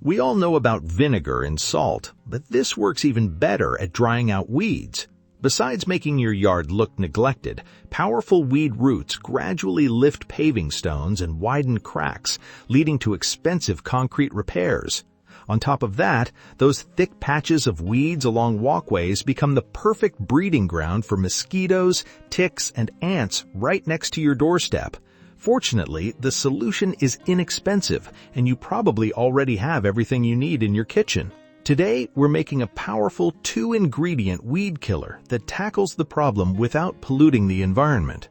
We all know about vinegar and salt, but this works even better at drying out weeds. Besides making your yard look neglected, powerful weed roots gradually lift paving stones and widen cracks, leading to expensive concrete repairs. On top of that, those thick patches of weeds along walkways become the perfect breeding ground for mosquitoes, ticks, and ants right next to your doorstep. Fortunately, the solution is inexpensive, and you probably already have everything you need in your kitchen. Today, we're making a powerful 2-ingredient weed killer that tackles the problem without polluting the environment.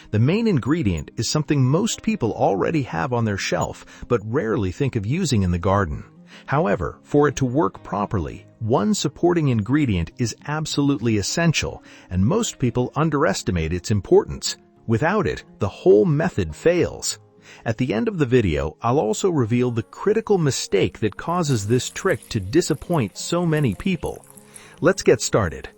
The main ingredient is something most people already have on their shelf, but rarely think of using in the garden. However, for it to work properly, one supporting ingredient is absolutely essential, and most people underestimate its importance. Without it, the whole method fails. At the end of the video, I'll also reveal the critical mistake that causes this trick to disappoint so many people. Let's get started.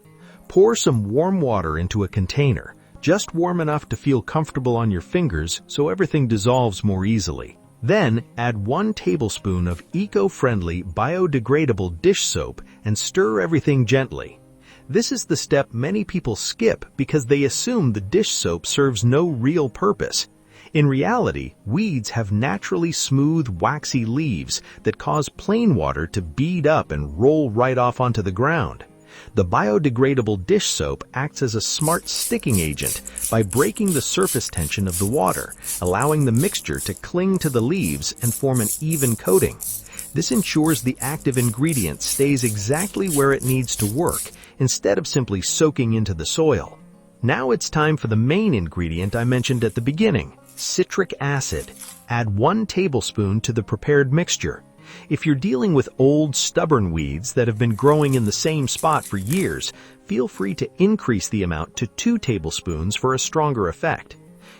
Pour some warm water into a container, just warm enough to feel comfortable on your fingers so everything dissolves more easily. Then, add 1 tablespoon of eco-friendly, biodegradable dish soap and stir everything gently. This is the step many people skip because they assume the dish soap serves no real purpose. In reality, weeds have naturally smooth, waxy leaves that cause plain water to bead up and roll right off onto the ground. The biodegradable dish soap acts as a smart sticking agent by breaking the surface tension of the water, allowing the mixture to cling to the leaves and form an even coating. This ensures the active ingredient stays exactly where it needs to work, instead of simply soaking into the soil. Now it's time for the main ingredient I mentioned at the beginning, citric acid. Add 1 tablespoon to the prepared mixture. If you're dealing with old, stubborn weeds that have been growing in the same spot for years, feel free to increase the amount to 2 tablespoons for a stronger effect.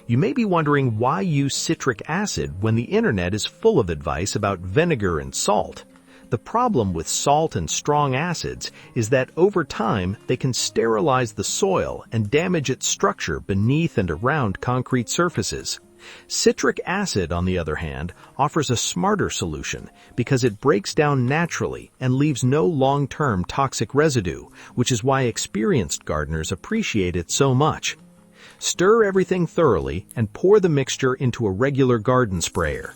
You may be wondering why use citric acid when the internet is full of advice about vinegar and salt. The problem with salt and strong acids is that over time they can sterilize the soil and damage its structure beneath and around concrete surfaces. Citric acid, on the other hand, offers a smarter solution because it breaks down naturally and leaves no long-term toxic residue, which is why experienced gardeners appreciate it so much. Stir everything thoroughly and pour the mixture into a regular garden sprayer.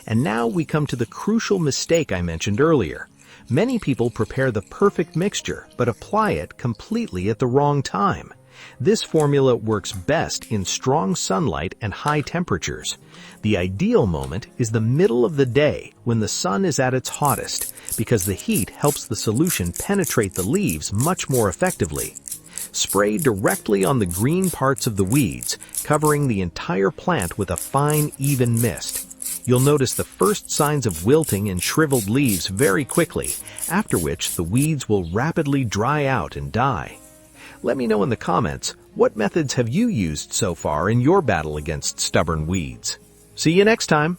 And now we come to the crucial mistake I mentioned earlier. Many people prepare the perfect mixture but apply it completely at the wrong time. This formula works best in strong sunlight and high temperatures. The ideal moment is the middle of the day when the sun is at its hottest, because the heat helps the solution penetrate the leaves much more effectively. Spray directly on the green parts of the weeds, covering the entire plant with a fine, even mist. You'll notice the first signs of wilting and shriveled leaves very quickly, after which the weeds will rapidly dry out and die. Let me know in the comments, what methods have you used so far in your battle against stubborn weeds? See you next time!